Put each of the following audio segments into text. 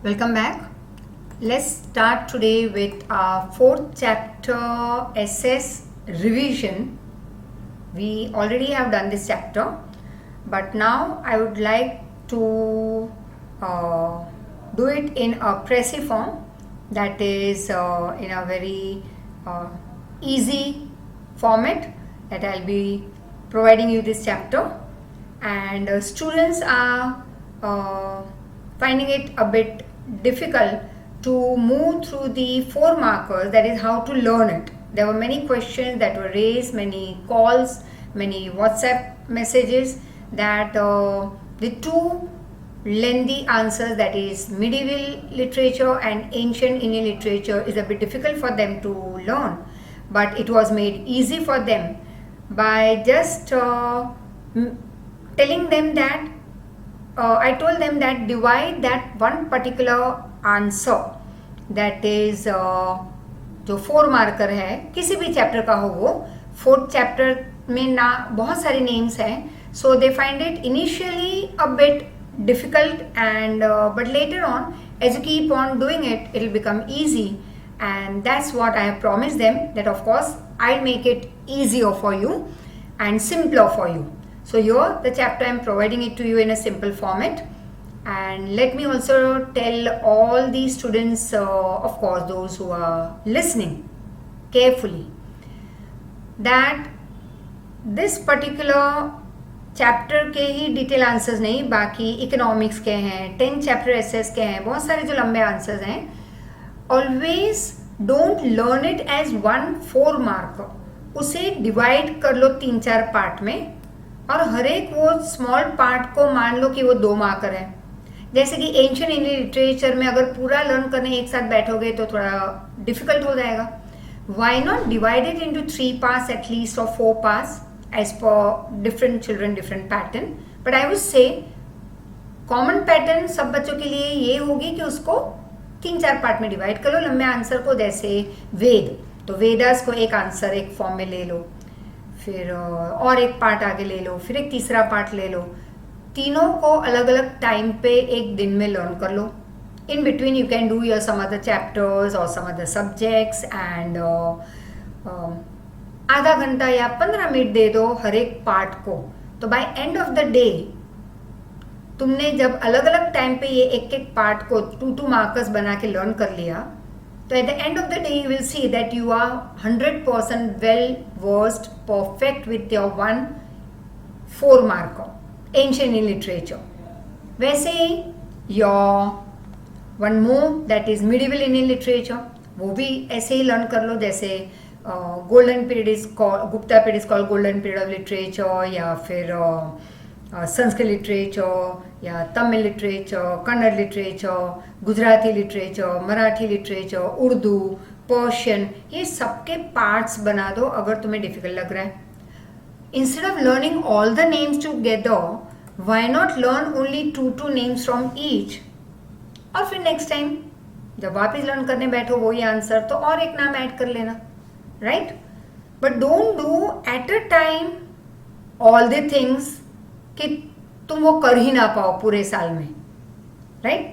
Welcome back. Let's start today with our fourth chapter SS revision. We already have done this chapter, but now I would like to do it in a Prezi form, that is in a very easy format that I'll be providing you this chapter, and students are finding it a bit difficult to move through the 4 markers, that is how to learn it. There were many questions that were raised, many calls, many WhatsApp messages that the two lengthy answers, that is medieval literature and ancient Indian literature, is a bit difficult for them to learn, but it was made easy for them by just telling them that I told them that divide that one particular answer, that is जो 4 marker है किसी भी chapter का हो, वो 4th chapter में ना बहुत सारे नेम्स हैं, so they find it initially a bit difficult, and but later on as you keep on doing it, it will become easy, and that's what I have promised them, that of course I'll make it easier for you and simpler for you. So here the chapter I am providing it to you in a simple format, and let me also tell all the students, of course those who are listening carefully, that this particular chapter के ही detail answers नहीं, बाकी economics के हैं, 10 chapter SS के हैं, बहुत सारे जो लंबे आंसर्स हैं, always don't learn it as 1 4 marker, उसे डिवाइड कर लो 3-4 पार्ट में, और हर एक वो स्मॉल पार्ट को मान लो कि वो 2 मार्कर है. जैसे कि एंशिएंट इंडियन लिटरेचर में अगर पूरा लर्न करने एक साथ बैठोगे तो थोड़ा डिफिकल्ट हो जाएगा. Why not divide it into 3 parts at least, और 4 parts, as per different children different pattern, but I would say common pattern सब बच्चों के लिए ये होगी कि उसको 3-4 पार्ट में डिवाइड कर लो लंबे आंसर को. जैसे वेद, तो वेदास को एक आंसर एक फॉर्म में ले लो, फिर और एक पार्ट आगे ले लो, फिर एक तीसरा पार्ट ले लो, तीनों को अलग अलग टाइम पे एक दिन में लर्न कर लो. In between you can do your some other chapters और सम अदर सब्जेक्ट्स, एंड आधा घंटा या 15 मिनट दे दो हर एक पार्ट को. तो by end of the day तुमने जब अलग अलग टाइम पे ये एक एक पार्ट को 2-2 मार्कर्स बना के लर्न कर लिया, तो at the end of the day you will see that you are 100% well versed, perfect with your 1 4 marker ancient Indian literature. वैसे ही your 1 more, that is medieval Indian literature, वो भी ऐसे ही लर्न कर लो. जैसे golden period is called, Gupta period is called golden period of literature, या फिर संस्कृत लिटरेचर, या Tamil literature, Kannada literature, Gujarati literature, Marathi literature, Urdu, Persian, ये सबके पार्ट्स बना दो अगर तुम्हें डिफिकल्ट लग रहा है. Instead of learning all the names together, why not learn only 2 names from each, और फिर नेक्स्ट टाइम जब वापस लर्न करने बैठो वही आंसर, तो और एक नाम ऐड कर लेना, right? But don't do at a time all the things कि तुम वो कर ही ना पाओ पूरे साल में, right?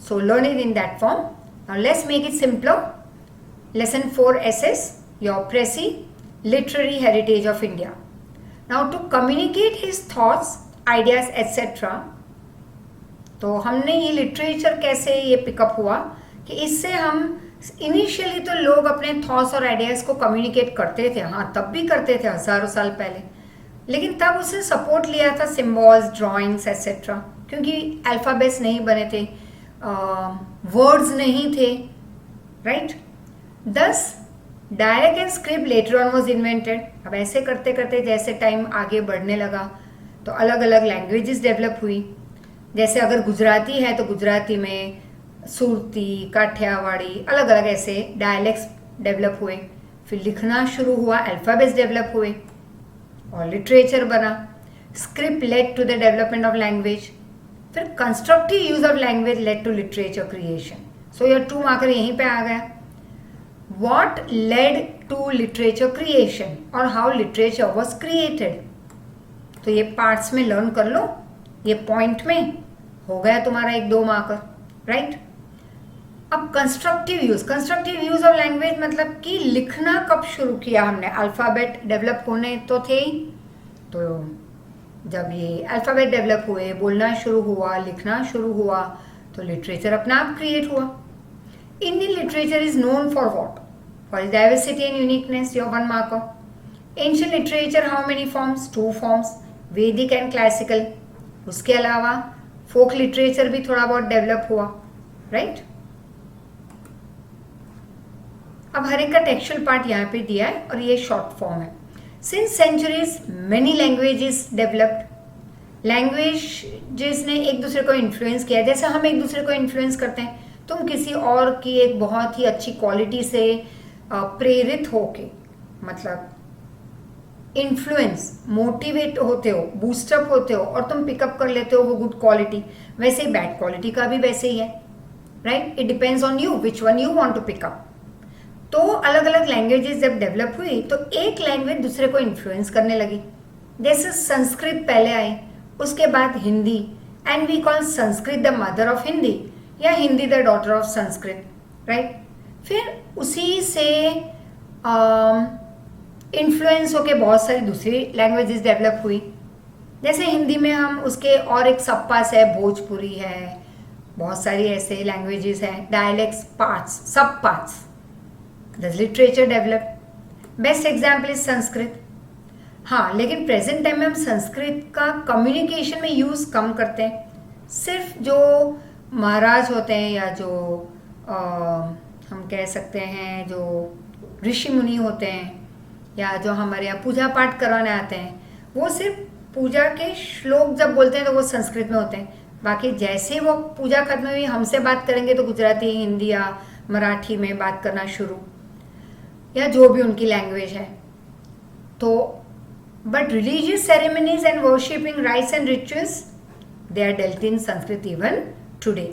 So learn it in that form. Now let's make it simpler. Lesson 4 SS, your Prezi, Literary Heritage of India. Now to communicate his thoughts, ideas, etc. तो हमने ये लिटरेचर कैसे ये पिकअप हुआ कि इससे हम इनिशियली तो लोग अपने थॉट्स और आइडियाज़ को कम्युनिकेट करते थे, हाँ तब भी करते थे हज़ारों साल पहले, लेकिन तब उसने सपोर्ट लिया था सिम्बॉल्स, ड्राइंग्स एट्सेट्रा, क्योंकि अल्फ़ाबेट्स नहीं बने थे, वर्ड्स नहीं थे, राइट. दस dialect and script later on was invented. अब ऐसे करते करते जैसे टाइम आगे बढ़ने लगा तो अलग अलग लैंग्वेजेस डेवलप हुई. जैसे अगर गुजराती है तो गुजराती में सुरती, काठियावाड़ी, अलग अलग ऐसे डायलेक्ट्स डेवलप हुए. फिर लिखना शुरू हुआ, अल्फ़ाबेट्स डेवलप हुए और लिटरेचर बना. Script led to the development of language. फिर constructive use of language led to literature creation. So your 2 marker यहीं पे आ गया. What led to literature creation और हाउ लिटरेचर वॉज क्रिएटेड. तो ये पार्ट्स में लर्न कर लो, ये पॉइंट में हो गया तुम्हारा 1-2 मार्कर. राइट। अब कंस्ट्रक्टिव यूज ऑफ लैंग्वेज मतलब कि लिखना कब शुरू किया हमने? अल्फ़ाबेट डेवलप होने तो थे ही, तो जब ये अल्फ़ाबेट डेवलप हुए, बोलना शुरू हुआ, लिखना शुरू हुआ, तो लिटरेचर अपना आप क्रिएट हुआ। Indian literature is known for what? For is diversity and uniqueness, your 1 marker. Ancient literature how many forms? 2 forms, वैदिक एंड क्लासिकल। उसके अलावा फोक लिटरेचर भी थोड़ा बहुत डेवलप हुआ, राइट। अब हर एक का टेक्सचुअल पार्ट यहाँ पे दिया है और ये शॉर्ट फॉर्म है। Since centuries many languages developed. Languages ने एक दूसरे को इन्फ्लुएंस किया, जैसे हम एक दूसरे को इन्फ्लुएंस करते हैं। तुम किसी और की एक बहुत ही अच्छी क्वालिटी से प्रेरित होके, मतलब इन्फ्लुएंस, मोटिवेट होते हो, बूस्टअप होते हो और तुम पिकअप कर लेते हो वो गुड क्वालिटी। वैसे ही बैड क्वालिटी का भी वैसे ही है, right. It depends on you which one you want to pick up. तो अलग अलग लैंग्वेजेस जब डेवलप हुई तो एक लैंग्वेज दूसरे को इन्फ्लुएंस करने लगी। जैसे संस्कृत पहले आई, उसके बाद Hindi, and we call Sanskrit the mother of Hindi या Hindi the daughter of Sanskrit, right. फिर उसी से इन्फ्लुएंस होके बहुत सारी दूसरी लैंग्वेजेस डेवलप हुई। जैसे हिंदी में हम उसके और एक सब पास है, भोजपुरी है, बहुत सारी ऐसे लैंग्वेजेस हैं, डायलेक्ट्स, पार्ट्स, सब parts. The literature develop. Best example is Sanskrit. हाँ, लेकिन प्रेजेंट टाइम में हम संस्कृत का कम्युनिकेशन में यूज कम करते हैं। सिर्फ जो महाराज होते हैं या जो हम कह सकते हैं जो ऋषि मुनि होते हैं या जो हमारे यहाँ पूजा पाठ करवाने आते हैं, वो सिर्फ पूजा के श्लोक जब बोलते हैं तो वो संस्कृत में होते हैं। बाकी जैसे वो पूजा खत्म हुई हमसे बात करेंगे तो गुजराती, हिंदी या मराठी में बात करना शुरू, या जो भी उनकी लैंग्वेज है। तो but religious ceremonies and worshipping rites and rituals they are dealt in Sanskrit even today.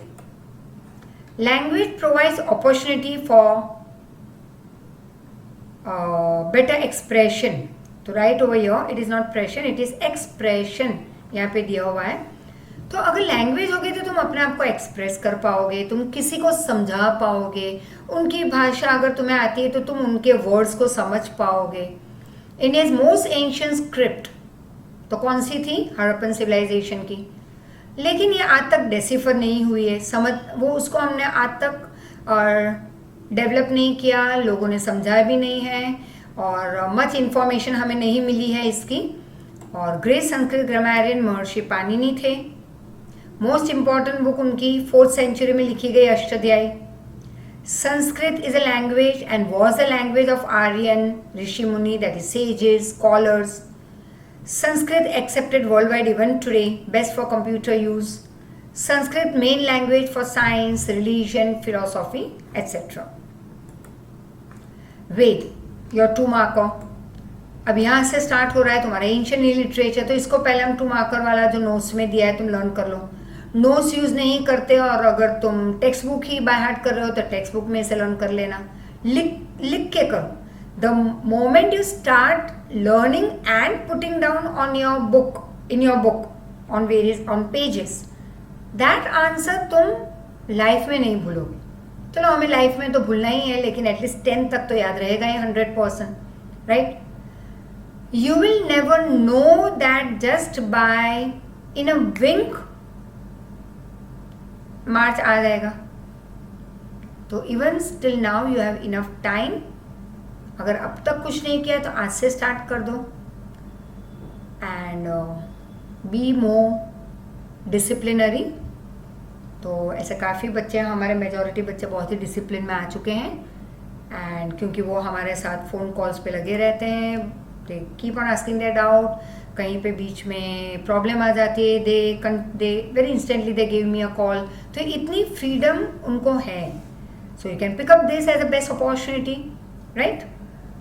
Language provides opportunity for better expression. तो right over here it is not pression, it is expression, यहाँ पे दिया हुआ है। तो अगर लैंग्वेज होगी तो तुम अपने आप को एक्सप्रेस कर पाओगे, तुम किसी को समझा पाओगे, उनकी भाषा अगर तुम्हें आती है तो तुम उनके वर्ड्स को समझ पाओगे। इंडियाज मोस्ट एंशिएंट स्क्रिप्ट तो कौन सी थी? हड़प्पन सिविलाइजेशन की। लेकिन ये आज तक डेसिफर नहीं हुई है, समझ वो उसको हमने आज तक और डेवलप नहीं किया, लोगों ने समझा भी नहीं है और मच इन्फॉर्मेशन हमें नहीं मिली है इसकी। और ग्रेट संस्कृत ग्रामरियन महर्षि पाणिनि थे। मोस्ट इंपॉर्टेंट बुक उनकी 4th सेंचुरी में लिखी गई Ashtadhyayi. Sanskrit is a language and was the language of Aryan rishi muni, that is sages, scholars. Sanskrit accepted worldwide even today, best for computer use. Sanskrit main language for science, religion, philosophy, etc. Veda, your 2 marker. अब यहाँ से start हो रहा है तुम्हारा ancient literature, तो इसको पहले हम 2 मार्कर वाला जो नोट्स में दिया है तुम लर्न कर लो। नोट्स यूज नहीं करते और अगर तुम text book he by heart कर रहे हो तो टेक्स्ट बुक में से लर्न कर लेना, लिख के करो। The moment you start learning and putting down on your book, in your book, on pages, that answer तुम लाइफ में नहीं भूलोगे। चलो हमें लाइफ में तो भूलना ही है, लेकिन एटलीस्ट 10 तक तो याद रहेगा ही 100%, right. You will never know that just by in a wink मार्च आ जाएगा। तो even still now you have enough time। अगर अब तक कुछ नहीं किया तो आज से स्टार्ट कर दो एंड बी मोर डिसिप्लिनरी। तो ऐसे काफ़ी बच्चे हैं, हमारे मेजॉरिटी बच्चे बहुत ही डिसिप्लिन में आ चुके हैं एंड क्योंकि वो हमारे साथ फ़ोन कॉल्स पे लगे रहते हैं, they keep on asking their doubt. कहीं पे बीच में प्रॉब्लम आ जाती है, they very instantly they give me a call. तो इतनी फ्रीडम उनको है, so you can pick up this as a best opportunity, right.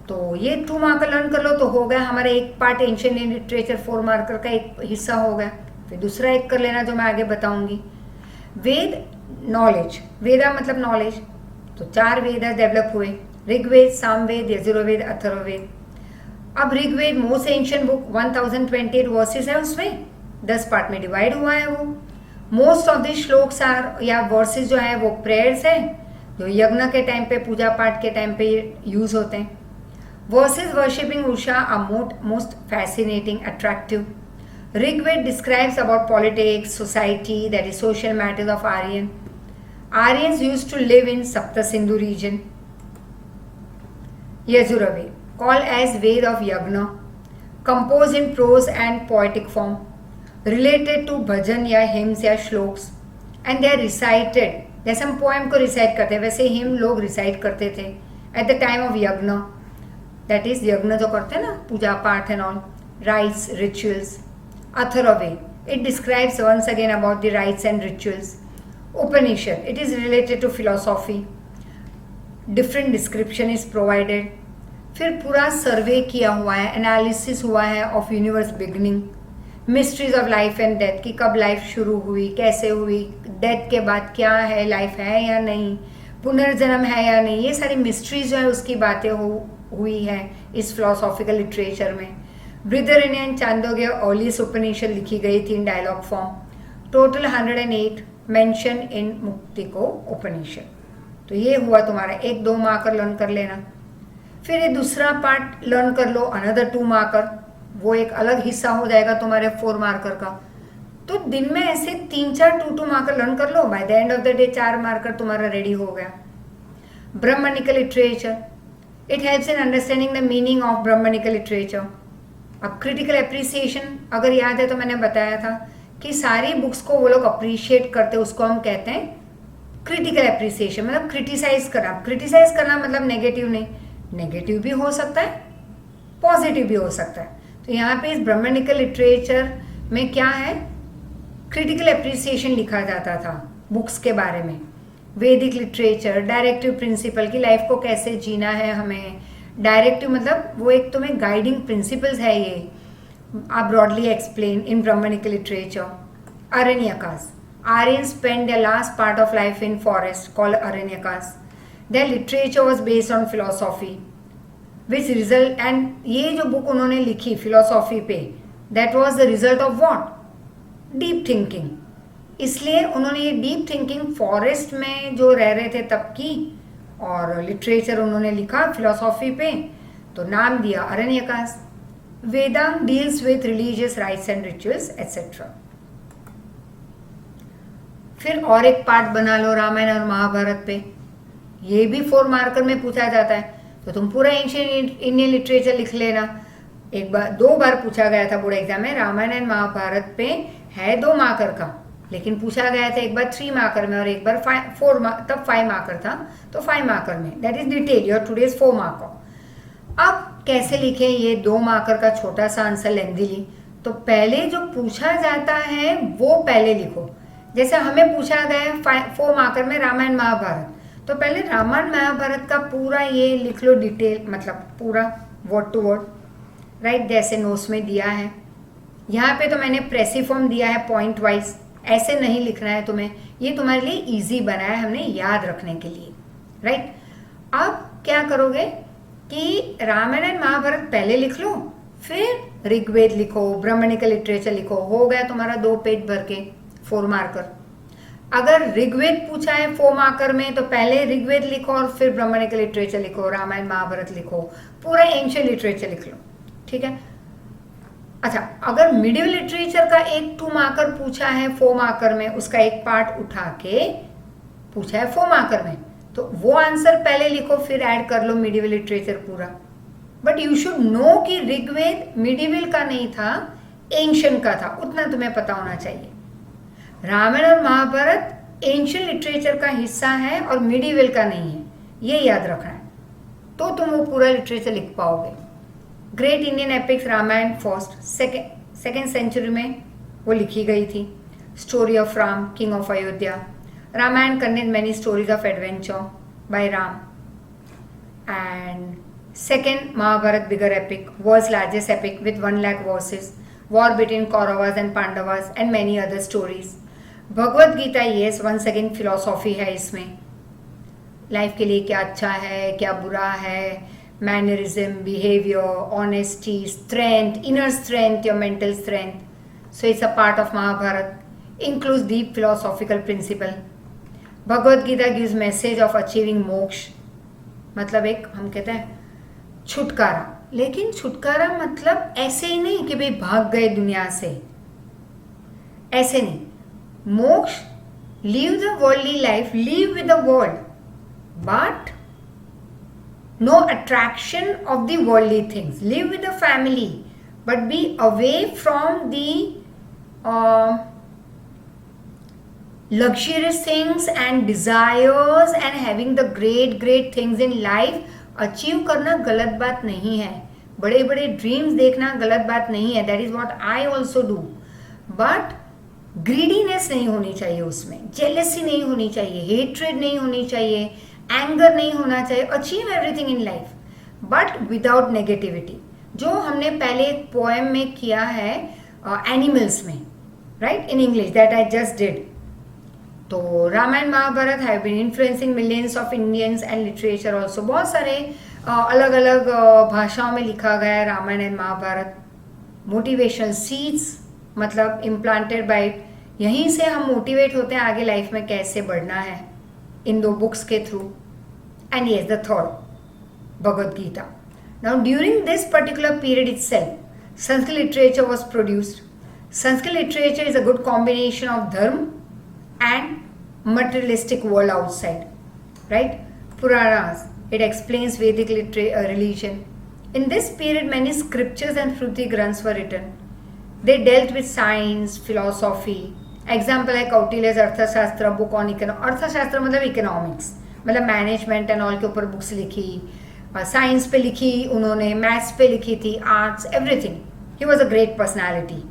तो ये 2 मार्कर लर्न कर लो तो हो गया हमारा एक पार्ट एंशिएंट लिटरेचर 4 मार्कर का एक हिस्सा हो गया। फिर दूसरा एक कर लेना जो मैं आगे बताऊंगी। वेद, नॉलेज, वेदा मतलब नॉलेज। तो 4 वेद डेवलप हुए, ऋग्वेद, सामवेद, यजुर्वेद, अथर्ववेद। अब Rigveda most ancient book 1028 verses है, उसमें 10 पार्ट में डिवाइड हुआ है वो। Most of the shlokas are या वर्सेस जो है वो प्रेयर्स है, जो यज्ञ के टाइम पे, पूजा पाठ के टाइम पे यूज होते हैं. Verses worshipping Usha are most fascinating, attractive. Rigved describes about politics, society, that is social matters of Aryan. Aryans used to live in Sapta Sindhu region. Yajurved, called as Ved of Yagna, composed in prose and poetic form, related to bhajan या hymns या shlokas, and they are recited. जैसे हम poem को recite करते हैं वैसे him लोग recite करते थे एट द टाइम ऑफ यज्ञ. दैट इज यज्ञ जो करते हैं ना, पूजा पाठ and all, rights, rituals. Atharvaved, it describes once again about the rites and rituals. Upanishad, it is related to philosophy. Different description is provided. फिर पूरा सर्वे किया हुआ है, एनालिसिस हुआ है of universe beginning, mysteries of life and death, कि कब life शुरू हुई, कैसे हुई, डेथ के बाद क्या है, लाइफ है या नहीं, पुनर्जन्म है या नहीं, ये सारी मिस्ट्रीज जो है उसकी बातें हुई है इस फिलोसॉफिकल लिटरेचर में. बृहदारण्यक छांदोग्य अर्लीस्ट उपनिषद लिखी गई थी in dialogue form. Total 108 mention in Muktika Upanishad. तो ये हुआ तुम्हारा 1-2 मार्कर लर्न कर लेना. फिर ये दूसरा पार्ट लर्न कर लो, अनदर 2 मार्कर, वो एक अलग हिस्सा हो जाएगा तुम्हारे 4 मार्कर का. तो दिन में ऐसे 3-4 2-2 मार्कर लर्न कर लो. By the end of the day 4 marker तुम्हारा रेडी हो गया. Brahmanical literature, it helps in understanding the meaning of Brahmanical literature. अब क्रिटिकल एप्रिसिएशन अगर याद है तो मैंने बताया था कि सारी बुक्स को वो लोग अप्रिशिएट करते हैं, उसको हम कहते हैं क्रिटिकल एप्रिसिएशन. मतलब क्रिटिसाइज करना. क्रिटिसाइज करना मतलब नेगेटिव नहीं, नेगेटिव भी हो सकता है, पॉजिटिव भी हो सकता है. तो यहाँ पे इस ब्राह्मणिकल लिटरेचर में क्या है, क्रिटिकल एप्रिसिएशन लिखा जाता था बुक्स के बारे में. वैदिक लिटरेचर, डायरेक्टिव प्रिंसिपल की लाइफ को कैसे जीना है हमें. डायरेक्टिव मतलब वो एक तुम्हें गाइडिंग प्रिंसिपल्स है, ये आप broadly explain in Brahmanical literature. Aranyakas, Aryans spent their last part of life in forest called Aranyakas. Their literature was based on philosophy, which result, and ये जो बुक उन्होंने लिखी फिलोसॉफी पे, that was the result of what? Deep thinking. इसलिए उन्होंने ये deep thinking forest में जो रह रहे थे तब की, और लिटरेचर उन्होंने लिखा फिलोसॉफी पे, तो नाम दिया Aranyakas. Vedanta deals with religious rites and rituals etcetera. फिर और एक पार्ट बना लो रामायण और महाभारत पे. ये भी 4 मार्कर में पूछा जाता है, तो तुम पूरा एंशिएंट इंडियन लिटरेचर लिख लेना. एक बार 2 बार पूछा गया था बोर्ड एग्जाम में. रामायण एंड महाभारत पे है 2 मार्कर का, लेकिन पूछा गया था एक बार 3 मार्कर में और एक बार 4 तब 5 मार्कर था, तो 5 मार्कर में. That is detail your today's 4 marker. अब कैसे लिखें ये 2 मार्कर का छोटा सा आंसर लेंथीली. तो पहले जो पूछा जाता है वो पहले लिखो. जैसे हमें पूछा गया 4 मार्कर में रामायण महाभारत, तो पहले रामायण महाभारत का पूरा ये लिख लो डिटेल, मतलब पूरा वर्ड टू वर्ड, राइट, जैसे नोट्स में दिया है. यहाँ पे तो मैंने प्रेसिफॉर्म दिया है पॉइंट वाइज, ऐसे नहीं लिखना है तुम्हें. ये तुम्हारे लिए इजी बनाया है हमने याद रखने के लिए, राइट. अब क्या करोगे कि रामायण महाभारत पहले लिख लो, फिर ऋग्वेद लिखो, ब्राह्मणिकल लिटरेचर लिखो. हो गया तुम्हारा 2 पेज भर के 4 मार्कर. अगर ऋग्वेद पूछा है 4 मार्कर में, तो पहले ऋग्वेद लिखो और फिर ब्राह्मणिकल लिटरेचर लिखो, रामायण महाभारत लिखो, पूरा एंशिएंट लिटरेचर लिख लो, ठीक है. अच्छा, अगर मिडिवल लिटरेचर का एक 2 मार्कर पूछा है 4 मार्कर में, उसका एक पार्ट उठा के पूछा है 4 मार्कर में, तो वो आंसर पहले लिखो, फिर ऐड कर लो मिडिवल लिटरेचर पूरा. बट यू शुड नो कि ऋग्वेद मिडिवल का नहीं था, एंशिएंट का था, उतना तुम्हें पता होना चाहिए. रामायण और महाभारत एंशिएंट लिटरेचर का हिस्सा है और मिडिवल का नहीं है, ये याद रखना है, तो तुम वो पूरा लिटरेचर लिख पाओगे. Great Indian epics Ramayana first second century में वो लिखी गई थी. Story of Ram, king of Ayodhya. Ramayana contains many stories of adventure by Ram. And second, Mahabharat, bigger epic, world's largest epic with 1 lakh verses, war between Kauravas and Pandavas and many other stories. Bhagavad Gita, yes, once again philosophy है इसमें. Life के लिए क्या अच्छा है, क्या बुरा है, mannerism, behaviour, honesty, strength, inner strength, your mental strength. So it's a part of Mahabharata. includes deep philosophical principle. Bhagavad Gita gives message of achieving मोक्ष, मतलब एक हम कहते हैं छुटकारा, लेकिन छुटकारा मतलब ऐसे ही नहीं कि भाई भाग गए दुनिया से, ऐसे नहीं. मोक्ष, live the worldly life, live with the world, but no attraction of the worldly things. Live with the family, but be away from the luxurious things and desires and having the great things in life. Achieve करना गलत बात नहीं है, बड़े बड़े dreams देखना गलत बात नहीं है, that is what I also do, but greediness नहीं होनी चाहिए उसमें, जेलसी नहीं होनी चाहिए, हेट्रेड नहीं होनी चाहिए, एंगर नहीं होना चाहिए. Achieve everything in life but without negativity, जो हमने पहले एक पोएम में किया है एनिमल्स में, right, in English, that I just did. तो Ramayana Mahabharata have been influencing millions of Indians and literature also. बहुत सारे अलग अलग भाषाओं में लिखा गया है Ramayana and Mahabharata. Motivational seeds मतलब इम्प्लांटेड बाय, यहीं से हम मोटिवेट होते हैं आगे लाइफ में कैसे बढ़ना है, इन दो बुक्स के through. And yes, the third Bhagavad Gita. Now during this particular period itself Sanskrit literature was produced. Sanskrit literature is a good combination of dharma and materialistic world outside, right? Puranas, it explains Vedic religion. In this period many scriptures and Shruti Granths were written. They dealt with science, philosophy. Example है कौटिल्य's अर्थशास्त्र, book on अर्थशास्त्र मतलब economics, मतलब management and all के ऊपर books लिखी, science पे लिखी उन्होंने, मैथ्स पे लिखी थी, arts, everything. He was a great personality.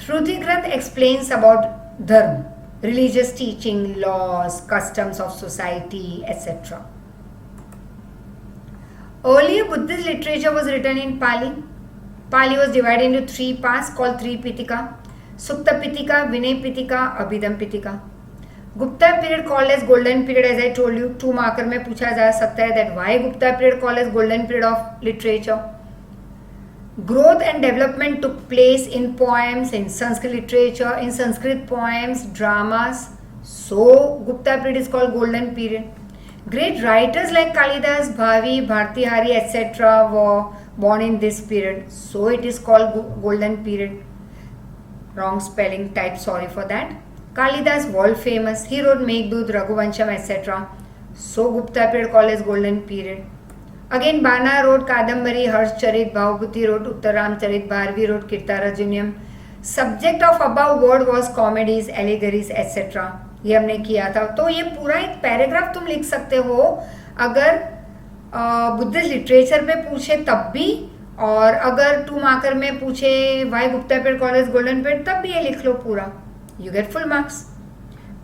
Shruti granth explains about dharma, religious teaching, laws, customs of society, etc. Earlier Buddhist literature was written in Pali. Pali was divided into 3 parts called Tripitaka: Sukta Pitaka, Vinay Pitaka, Abhidham Pitaka. Gupta period called as golden period, as I told you. 2 marker में पूछा जा सकता है that why Gupta period called as golden period of literature. Growth and development took place in poems, in Sanskrit literature, in Sanskrit poems, dramas. So Gupta period is called golden period. Great writers like Kalidas, Bhavi, Bhartihari, etc. were born in this period. So it is called golden period. Wrong spelling type, sorry for that. Kalidas, world famous. He wrote Meghdut, Raghuvansham, etc. So Gupta period called as golden period. Again, Bana wrote Kadambari, Harshcharit, Bhavabhuti wrote Uttaramcharit, Bharvi wrote Kirtarajuniam. Subject of above word was comedies, allegories, etc. ये हमने किया था. तो ये पूरा एक paragraph तुम लिख सकते हो अगर बुद्धिस्ट लिटरेचर पे पूछे तब भी, और अगर 2 मार्कर में पूछे why Gupta period called golden period तब भी ये लिख लो पूरा, you get full marks.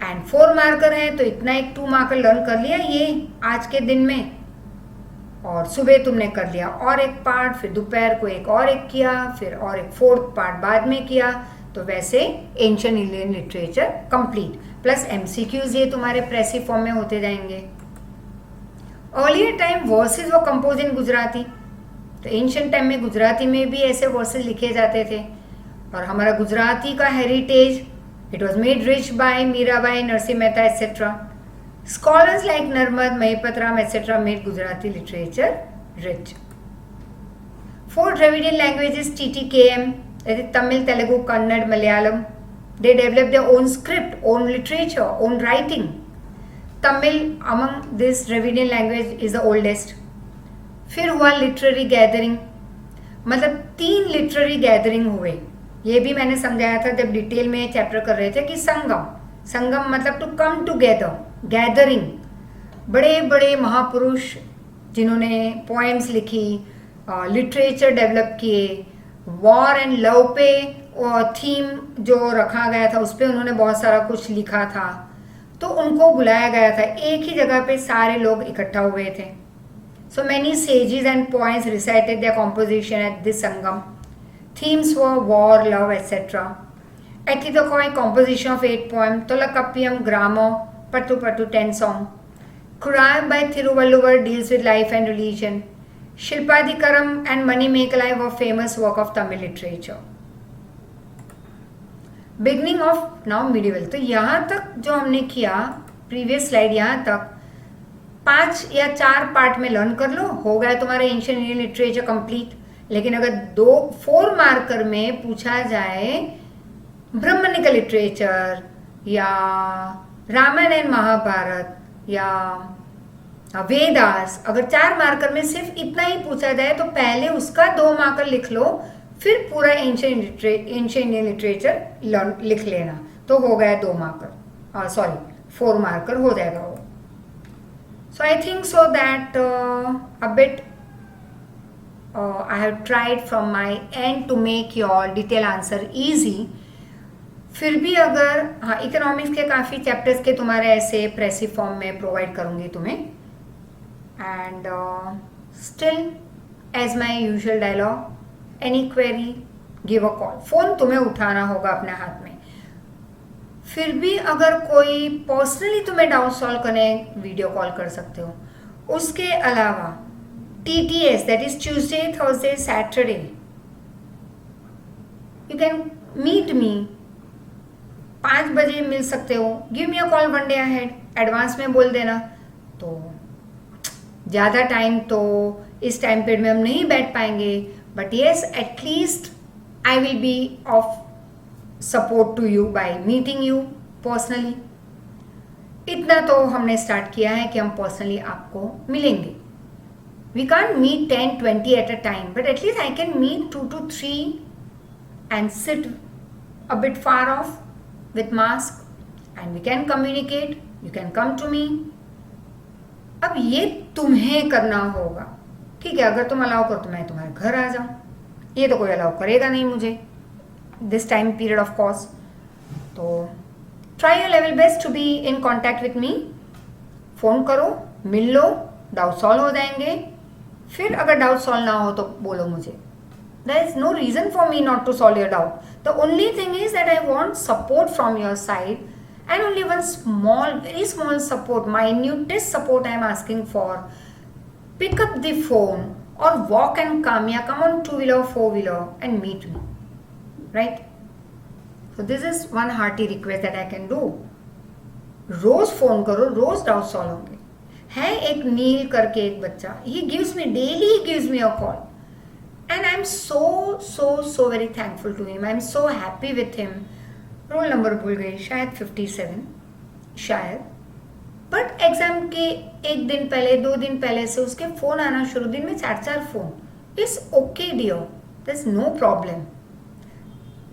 And 4 marker है तो इतना एक 2 मार्कर लर्न कर लिया ये आज के दिन में, और सुबह तुमने कर लिया और एक पार्ट, फिर दोपहर को एक और एक किया, फिर और एक 4th पार्ट बाद में किया. तो वैसे ancient Indian literature complete, plus MCQs ये तुम्हारे प्रेसिव फॉर्म में होते जाएंगे. अर्लियर टाइम वर्सेस वो कंपोज इन गुजराती. तो एंशिएंट टाइम में गुजराती में भी ऐसे वर्सेस लिखे जाते थे, और हमारा गुजराती का heritage, it was made rich by Mirabai, Narsinh Mehta etcetera. Scholars like Narmad, Mahipatram, etc. made Gujarati literature rich. 4 Dravidian languages, TTKM, that is Tamil, Telugu, Kannada, Malayalam. They developed their own script, own literature, own writing. Tamil among this Dravidian language is the oldest. फिर हुआ literary gathering, मतलब 3 literary gathering हुए. ये भी मैंने समझाया था जब डिटेल में चैप्टर कर रहे थे कि संगम, संगम मतलब टू कम टुगेदर, गैदरिंग. बड़े बड़े महापुरुष जिन्होंने पोएम्स लिखी, लिटरेचर डेवलप किए, वॉर एंड लव पे थीम जो रखा गया था उस पर उन्होंने बहुत सारा कुछ लिखा था, तो उनको बुलाया गया था. एक ही जगह पे सारे लोग इकट्ठा हुए थे. So many sages and poems recited their composition at this Sangam. Themes were war, love, etcetera. Ethidokhoi, composition of 8 poems. Tolakappiyam, grammar. Pattu Pattu, 10 song. Kurai by Thiruvalluvar deals with life and religion. Shilpadikaram and Mani Mekalai were famous work of Tamil literature. Beginning of now medieval. तो यहाँ तक जो हमने किया previous slide, यहाँ तक 5 या 4 part में लर्न कर लो, हो गया तुम्हारा एंशिएंट इंडियन लिटरेचर कंप्लीट। लेकिन अगर 4 मार्कर में पूछा जाए ब्राह्मणिक लिटरेचर या रामायण एंड महाभारत या वेदास, अगर 4 मार्कर में सिर्फ इतना ही पूछा जाए तो पहले उसका 2 मार्कर लिख लो, फिर पूरा एंशिएंट इंडियन लिटरेचर लिख लेना, तो हो गया 2 मार्कर, सॉरी 4 मार्कर हो जाएगा वो। So I think so that a bit I have tried from my end to make your detail answer easy। फिर भी अगर हाँ, इकोनॉमिक्स के काफ़ी चैप्टर्स के तुम्हारे ऐसे प्रेसिव फॉर्म में प्रोवाइड करूँगी तुम्हें। And still as my usual dialogue, any query give a call. Phone तुम्हें उठाना होगा अपने हाथ में। फिर भी अगर कोई पर्सनली तुम्हें डाउट सॉल्व करने वीडियो कॉल कर सकते हो। उसके अलावा TTS, that is Tuesday, Thursday, Saturday, you can meet me। 5 बजे मिल सकते हो। Give me a call 1 day ahead, advance में बोल देना। तो ज़्यादा टाइम तो इस टाइम पीरियड में हम नहीं बैठ पाएंगे, but yes at least I will be of support to you by meeting you personally. इतना तो हमने स्टार्ट किया है कि हम पर्सनली आपको मिलेंगे। We can't meet 10-20 at a time, but at least I can meet 2 to 3 and sit a bit far off with mask and we can communicate, you can come to me। अब ये तुम्हें करना होगा, ठीक है? अगर तुम अलाउ करो तो मैं तुम्हारे घर आ जाऊँ, ये तो कोई अलाउ करेगा नहीं मुझे this time period of course. तो try your level best to be in contact with me. Phone करो, मिल लो, डाउट सॉल्व हो जाएंगे। फिर अगर डाउट सॉल्व ना हो तो बोलो मुझे। There is no reason for me not to solve your doubt. The only thing is that I want support from your side and only one small, very small support, minutest support I am asking for. Pick up the phone और walk and come या come on 2-wheeler, 4-wheeler and meet me, right? So this is one hearty request that I can do. रोज phone करो, रोज doubt solve होंगे। है एक नील करके एक बच्चा, he gives me daily, he gives me a call and I am so very thankful to him. I am so happy with him. Roll number भूल गई, शायद 57 शायद, बट एग्जाम के 1 दिन पहले 2 दिन पहले से उसके फोन आना शुरू, दिन में 4-4 phone. It's okay dear, there is no problem.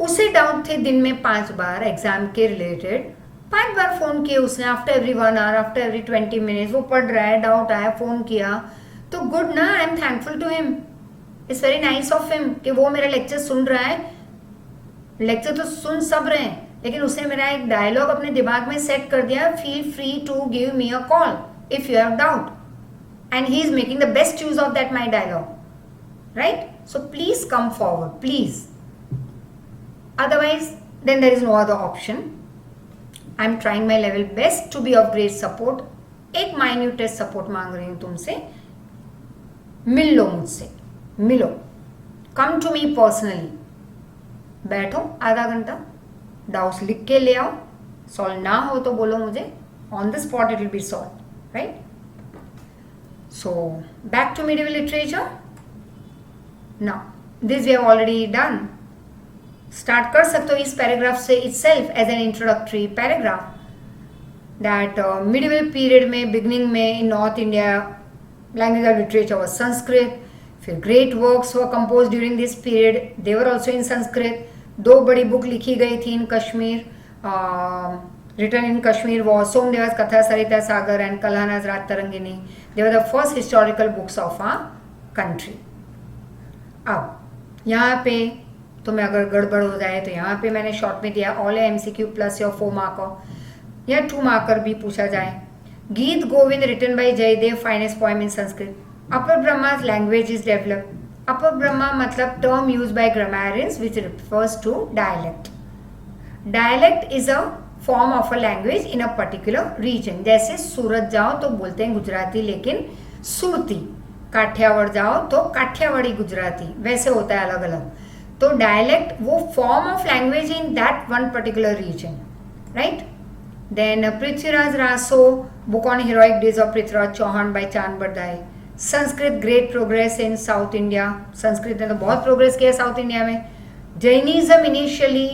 उसे डाउट थे दिन में 5 बार एग्जाम के रिलेटेड, 5 बार फोन किए उसने, after every 1 hour, after every 20 minutes। वो पढ़ रहा है, डाउट आया, फोन किया, तो गुड ना, I am thankful to him. It's very nice of him कि वो मेरा लेक्चर सुन रहा है। लेक्चर तो सुन सब रहे हैं, लेकिन उसने मेरा एक डायलॉग अपने दिमाग में सेट कर दिया, feel free to give me a call if you have doubt, and he is making the best use of that my dialogue, right? So please come forward, please. Otherwise then there is no other option. I am trying my level best to be of great support. एक minutest support मांग रही हूँ तुमसे, मिल लो मुझसे, मिलो, come to me personally. बैठो आधा घंटा, डाउट्स लिख के ले आओ, सॉल्व ना हो तो बोलो मुझे, on the spot it will be solve, right? So back to medieval literature. Now this we have already done. Start कर सकते हो इस पैराग्राफ से itself as an introductory paragraph, that medieval period में बिगनिंग में in North India language of literature was Sanskrit. फिर great works were compose during this period, they were also in Sanskrit. 2 बड़ी book लिखी गई थी in Kashmir, written in Kashmir was Somadeva's Katha Sarita Sagar and Kalhana's Raj Tarangini. They were the first historical books of our country. अब यहाँ पे तुम्हें अगर गड़बड़ हो जाए तो यहाँ पे मैंने शॉर्ट में दिया all MCQ plus your 4 marker या 2 मार्कर भी पूछा जाए। Geet Govind written by Jayadev, finest poem in Sanskrit. Apabhramsha's language is developed. अपर ब्रह्मा मतलब term use by grammarians which refers to dialect. Dialect is a form of a language in a particular region. जैसे सूरत जाओ तो बोलते हैं गुजराती, लेकिन सुरती। काठियावाड़ जाओ तो काठियावाड़ी गुजराती, वैसे होता है अलग अलग। तो डायलेक्ट वो form of language in that one particular region, right. Then Prithviraj Raso, book on heroic days of Prithviraj Chauhan by Chand Bardai. Sanskrit great progress in South India, Sanskrit ने तो बहुत प्रोग्रेस किया साउथ इंडिया में. जैनिज्म इनिशियली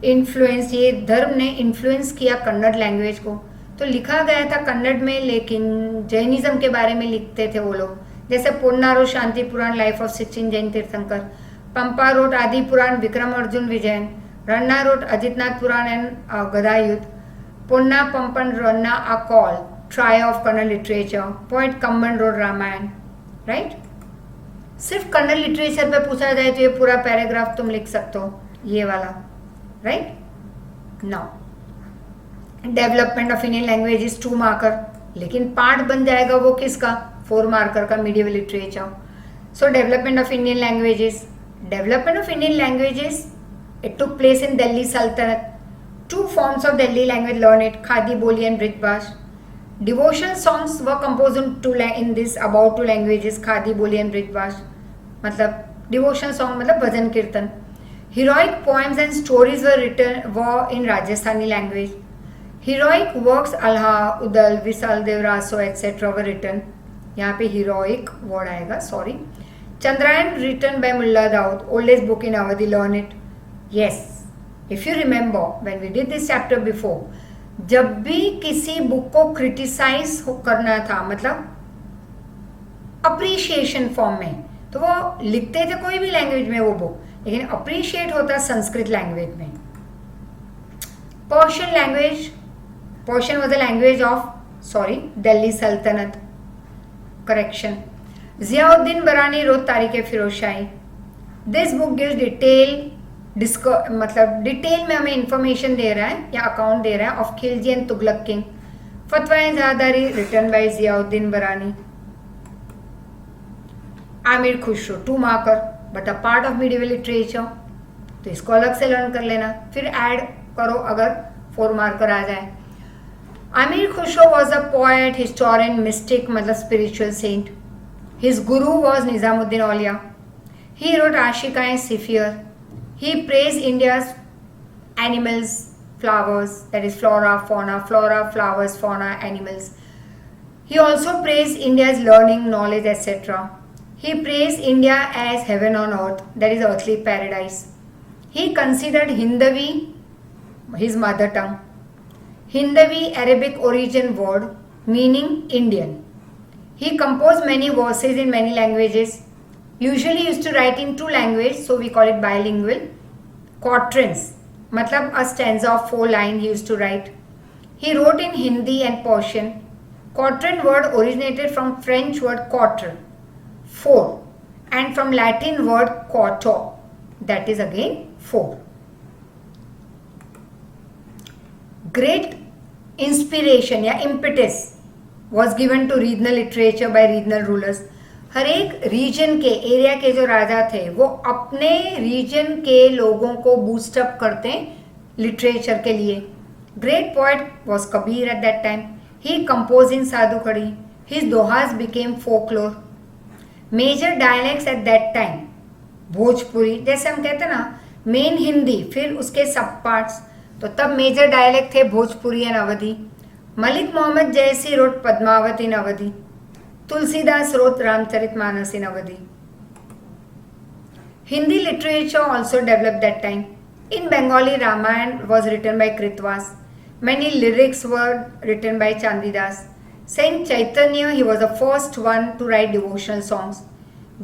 इन्फ्लुएंस, ये धर्म ने इन्फ्लुएंस किया कन्नड़ लैंग्वेज को. तो लिखा गया था कन्नड़ में, लेकिन जैनिज्म के बारे में लिखते थे वो लोग. जैसे Ponna wrote Shanti Purana life of 16 Jain Tirthankar, Pampa wrote Adi Purana Vikram Arjuna Vijaya, Ranna wrote Ajitnath Purana and Gada Yuddha, Ponna Pampa Ranna are called trio of Kannada literature, poet Kamban wrote Ramayana, right. सिर्फ कन्नड़ लिटरेचर पे पूछा जाए तो ये पूरा पैराग्राफ तुम लिख सकते हो, ये वाला, right. Now development of Indian language is 2 marker, लेकिन पार्ट बन जाएगा वो किसका, 4 मार्कर का, medieval literature. So development of Indian languages, development of Indian languages, it took place in Delhi सल्तनत. 2 forms of Delhi language learned, Khadi Boli and Brijbhash. Devotional songs were composed in this about 2 languages, Khadi Boli and Brijbhash. मतलब devotional song मतलब भजन कीर्तन. Heroic poems and stories were in Rajasthani language. Heroic works Alha, Udal, Visal, Devraso etc. were written. यहाँ पे heroic word आएगा, sorry. Chandrayaan written by Mulla Daud, oldest book in Awadhi, learn it. Yes. If you remember when we did this chapter before, जब भी किसी book को criticise करना था, मतलब अप्रिशिएशन फॉर्म में, तो वो लिखते थे कोई भी लैंग्वेज में वो बुक, लेकिन अप्रिशिएट होता संस्कृत लैंग्वेज में. Persian language, Persian was the language of Delhi सल्तनत, करेक्शन. जियाउद्दीन बरानी रोड तारीख फिरोज शाही. दिस बुक गिव्स डिटेल, मतलब डिटेल में हमें इंफॉर्मेशन दे रहा है या अकाउंट दे रहा है of Khilji and Tughlaq king. Fatawa Jahandari written by Ziauddin Barani. Amir Khusro 2 marker, but a part of medieval literature, तो इसको अलग से लर्न कर लेना, फिर ऐड करो अगर 4 मार्कर आ जाए. Amir Khusro was a poet, historian, mystic, मतलब spiritual saint. His guru was Nizamuddin Auliya. He wrote Ashiqa Sipihr. He praised India's animals, flowers, that is flora, flowers, fauna, animals. He also praised India's learning, knowledge, etc. He praised India as heaven on earth, that is earthly paradise. He considered Hindavi his mother tongue. Hindavi, Arabic origin word meaning Indian. He composed many verses in many languages. Usually used to write in 2 languages, so we call it bilingual. Quatrains, मतलब a stanza of 4 lines he used to write. He wrote in Hindi and Persian. Quatrain word originated from French word quatre, 4, and from Latin word quarto, that is again 4. Great inspiration या impetus was given to regional literature by regional rulers. हर एक reason के, area के जो राजा थे वो अपने reason के लोगों को बूस्टअप करते लिटरेचर के लिए. Great poet was Kabir at that time. He compose in Sadhukkadi. His dohas became folklore. Major dialects at that time Bhojpuri, जैसे हम कहते हैं ना मेन हिंदी, फिर उसके सब पार्ट्स, तो तब मेजर डायलेक्ट थे भोजपुरी एंड अवधी. मलिक मोहम्मद जैसी road Padmavati in Awadhi. Tulsidas wrote Ramcharitmanas in Awadhi. Hindi literature also developed that time. In Bengali, Ramayana was written by Kritvas. Many lyrics were written by Chandidas. Saint Chaitanya, he was the first one to write devotional songs.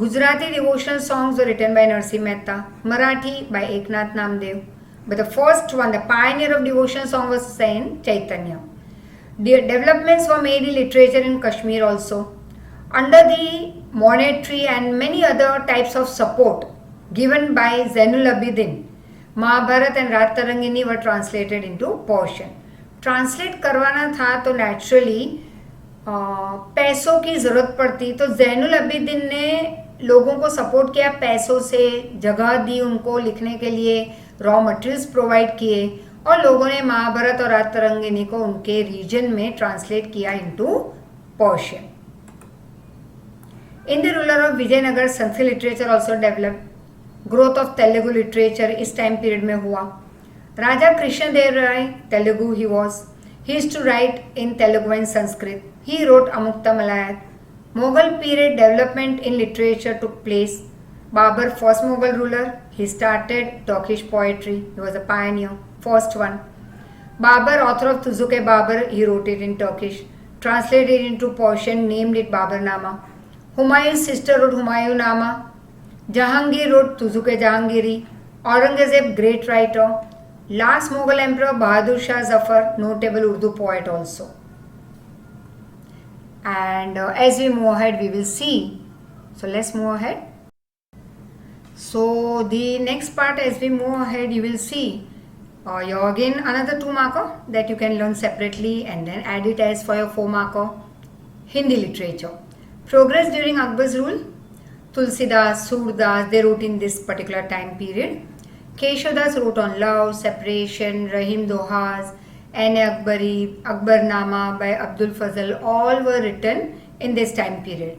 Gujarati devotional songs were written by Narsi Mehta. Marathi by Eknath Namdev. But the first one, the pioneer of devotional song was Saint Chaitanya. The developments were made in literature in Kashmir also. Under the monetary and many other types of support given by Zainul Abidin, Mahabharat and Raat Tarangini were translated into Persian. Translate करवाना था तो naturally पैसों की ज़रूरत पड़ती, तो जैनुल अबिदीन ने लोगों को सपोर्ट किया पैसों से, जगह दी उनको लिखने के लिए, रॉ मटेरियल्स प्रोवाइड किए, और लोगों ने महाभारत और रात तरंगिनी को उनके रीजन में ट्रांसलेट किया into Persian. In the ruler of Vijayanagar, Sanskrit literature also developed. Growth of Telugu literature इस टाइम पीरियड में हुआ. Raja Krishnadeva Raya, Telugu he was. He used to write in Telugu and Sanskrit. He wrote Amukta Malayat. Mughal period development in literature took place. Babur, first Mughal ruler, he started Turkish poetry. He was a pioneer, first one. Babur, author of Tuzuke Babur, he wrote it in Turkish, translated into Persian, named it Baburnama. Humayun's sister wrote Humayunama. Jahangir wrote Tuzuke Jahangiri. Aurangzeb, great writer. Last Mughal emperor Bahadur Shah Zafar, notable Urdu poet also. And as we move ahead, we will see. So let's move ahead. So the next part, as we move ahead, you will see your again another 2 marker that you can learn separately and then add it as for your 4 marker. Hindi literature. Progress during Akbar's rule. Tulsidas, Surdas, they wrote in this particular time period. Keshadas wrote on love, separation, Rahim Dohas, Akbari, Akbarnama by Abdul Fazal, all were written in this time period.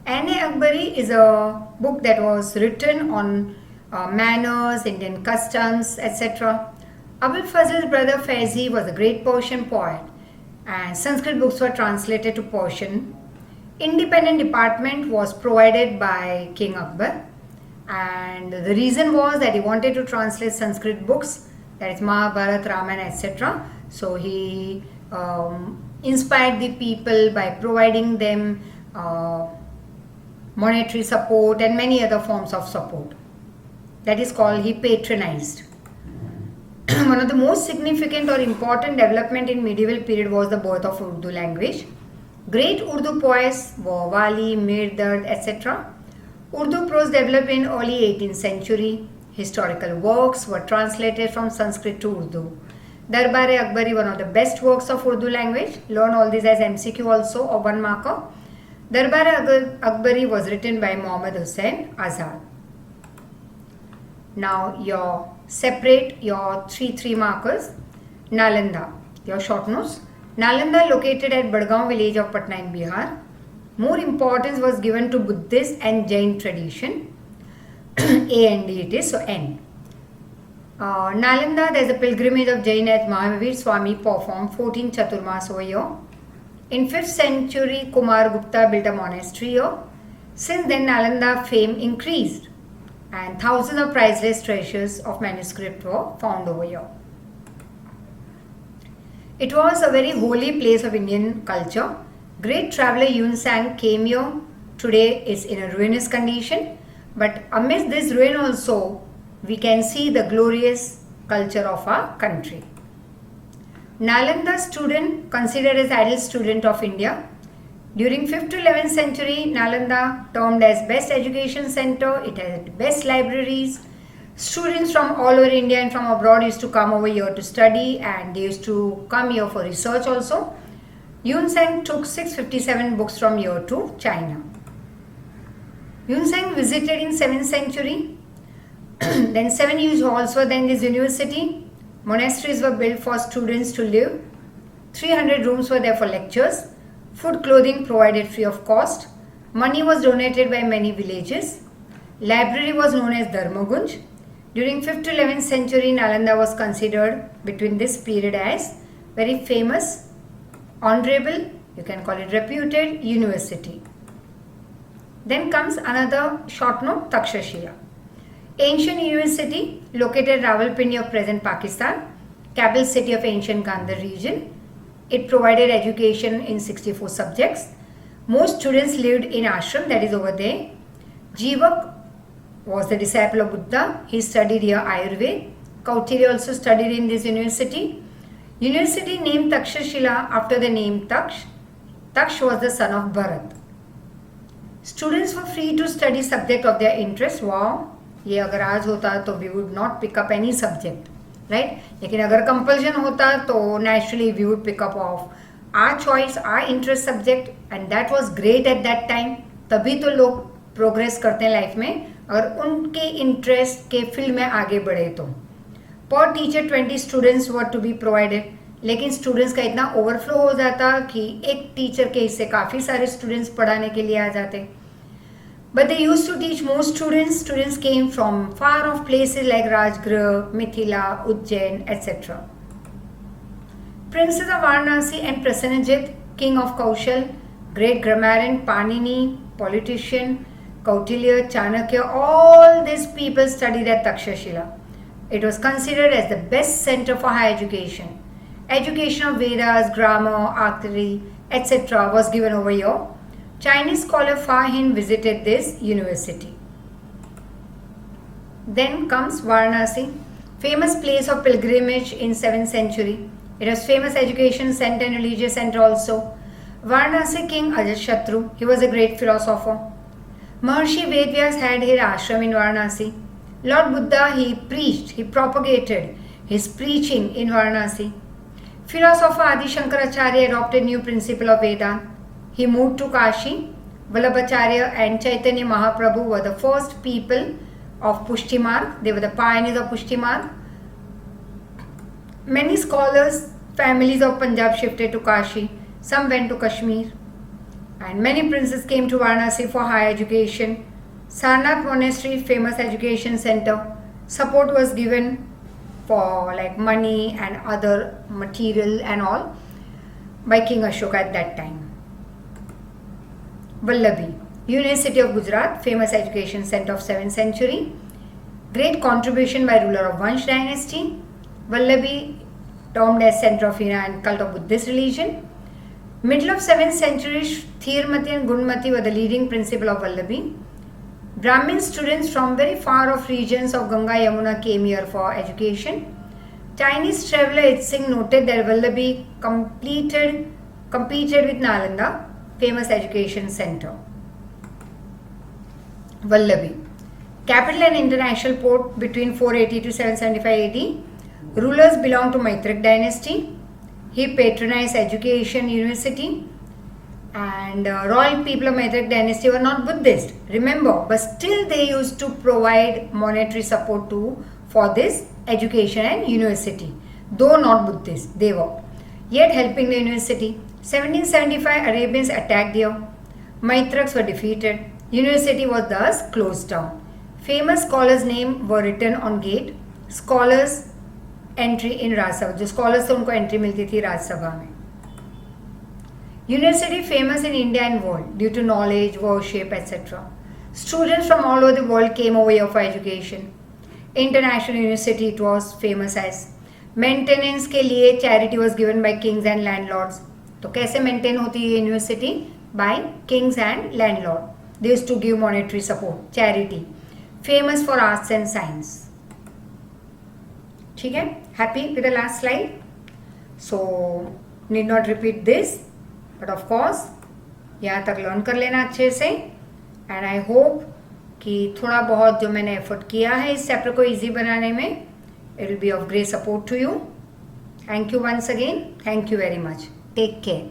Akbari is a book that was written on manners, Indian customs, etc. Abul Fazl's brother Faizi was a great Persian poet and Sanskrit books were translated to Persian. Independent department was provided by King Akbar. And the reason was that he wanted to translate Sanskrit books, that is Mahabharata, Ramayana, etc. So he inspired the people by providing them monetary support and many other forms of support. That is called, he patronized. One of the most significant or important development in medieval period was the birth of Urdu language. Great Urdu poets were Wali, Mir Dard, etc. Urdu prose developed in early 18th century. Historical works were translated from Sanskrit to Urdu. Darbar-e-Akbari, one of the best works of Urdu language. Learn all this as MCQ also or 1 marker. Darbar-e-Akbari was written by Muhammad Hussain Azad. Now separate your 3 markers. Nalanda, your short notes. Nalanda located at Badgaon village of Patna in Bihar. More importance was given to Buddhist and Jain tradition. A and D it is, so N. Nalanda, there is a pilgrimage of Jain at Mahavir Swami performed 14 Chaturmas over here. In 5th century, Kumar Gupta built a monastery here. Since then, Nalanda fame increased and thousands of priceless treasures of manuscript were found over here. It was a very holy place of Indian culture. Great traveller Yun Sang came here. Today it's in a ruinous condition. But amidst this ruin also, we can see the glorious culture of our country. Nalanda student, considered as ideal student of India. During 5th to 11th century, Nalanda termed as best education center. It had best libraries. Students from all over India and from abroad used to come over here to study and they used to come here for research also. Yun Sang took 657 books from here to China. Yun Sang visited in 7th century. Then 7 huge halls were there in this university. Monasteries were built for students to live. 300 rooms were there for lectures. Food, clothing provided free of cost. Money was donated by many villages. Library was known as Dharmagunj. During 5th to 11th century, Nalanda was considered between this period as very famous, honorable, you can call it reputed university. Then comes another short note, Takshashila. Ancient university located Rawalpindi of present Pakistan, capital city of ancient Gandhar region. It provided education in 64 subjects. Most students lived in ashram, that is over there. Jivak was the disciple of Buddha. He studied here Ayurveda. Kautilya also studied in this university. University named Takshashila after the name Taksh. Taksh was the son of Bharat. Students were free to study subject of their interest. Wow, ये अगर आज होता तो we would not pick up any subject, right? लेकिन अगर compulsion होता तो naturally we would pick up of our choice, our interest subject, and that was great at that time. तभी तो लोग progress करते हैं लाइफ में अगर उनके इंटरेस्ट के फील्ड में आगे बढ़े तो. पर teacher 20 students were to be provided, लेकिन स्टूडेंट्स का इतना ओवरफ्लो हो जाता कि एक टीचर के हिस्से काफ़ी सारे स्टूडेंट्स पढ़ाने के लिए आ जाते. But they used to teach more students. Students came from far off places like Rajgriha, Mithila, Ujjain, etc. Princes of Varanasi and Prasenajit, king of Kaushal, great grammarian, Panini, politician, Kautilya, Chanakya, all these people studied at Takshashila. It was considered as the best center for higher education. Education of Vedas, grammar, archery, etc. was given over here. Chinese scholar Fa Hin visited this university. Then comes Varanasi, famous place of pilgrimage in 7th century. It was famous education center and religious center also. Varanasi king Ajatashatru, he was a great philosopher. Maharshi Vedvyas had his ashram in Varanasi. Lord Buddha, he preached, he propagated his preaching in Varanasi. Philosopher Adi Shankaracharya adopted new principle of Vedanta. He moved to Kashi. Vallabhacharya and Chaitanya Mahaprabhu were the first people of Pushti Marg. They were the pioneers of Pushti Marg. Many scholars, families of Punjab shifted to Kashi. Some went to Kashmir. And many princes came to Varanasi for higher education. Sarnath Monastery, famous education center. Support was given for like money and other material and all by King Ashoka at that time. Vallabhi, University of Gujarat, famous education center of 7th century. Great contribution by ruler of Vansh dynasty. Vallabhi, termed as center of Hina and cult of Buddhist religion. Middle of 7th century, Thirmati and Gunmati were the leading principal of Vallabhi. Brahmin students from very far off regions of Ganga Yamuna came here for education. Chinese traveller It Singh noted that Vallabhi competed with Nalanda, famous education center. Vallabhi, capital and international port between 480 to 775 AD. Rulers belonged to Maitreya dynasty. He patronized education university. And royal people of Maitreya dynasty were not Buddhist, remember, but still they used to provide monetary support for this education and university, though not Buddhist, they were. Yet helping the university. 1775 Arabians attacked here. Maitraks were defeated. University was thus closed down. Famous scholars' names were written on gate. Scholars entry in Raj Sabha, जो scholars थे उनको entry मिलती थी राज सभा में. University famous in India and world due to knowledge, worship, etc. Students from all over the world came over here for education. International university it was famous as. Maintenance के लिए charity was given by kings and landlords. तो कैसे maintain होती है university? By kings and landlord. They used to give monetary support, charity. Famous for arts and science. ठीक है? Happy with the last slide? So need not repeat this. But of course यहाँ तक learn कर लेना अच्छे से. And I hope कि थोड़ा बहुत जो मैंने एफर्ट किया है इस चैप्टर को इजी बनाने में, it will be of great support to you. Thank you once again. Thank you very much. Take care.